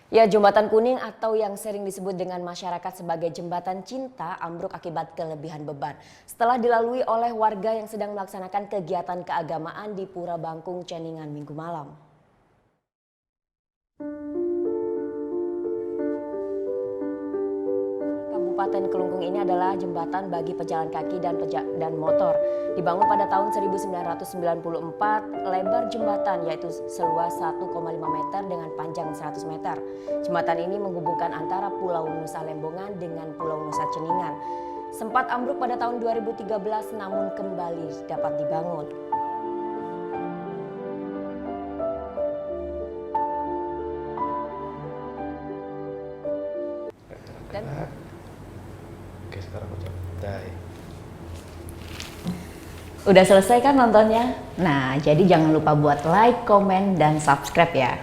Ya, Jembatan Kuning atau yang sering disebut dengan masyarakat sebagai jembatan cinta ambruk akibat kelebihan beban. Setelah dilalui oleh warga yang sedang melaksanakan kegiatan keagamaan di Pura Bangkung, Ceningan Minggu malam. Kabupaten Kelungkung ini adalah jembatan bagi pejalan kaki dan motor. Dibangun pada tahun 1994, lebar jembatan yaitu seluas 1,5 meter dengan panjang 100 meter. Jembatan ini menghubungkan antara Pulau Nusa Lembongan dengan Pulau Nusa Ceningan. Sempat ambruk pada tahun 2013 namun kembali dapat dibangun. Dan oke, sekarang ucap die. udah selesai kan nontonnya? Nah, jadi jangan lupa buat like, komen, dan subscribe ya.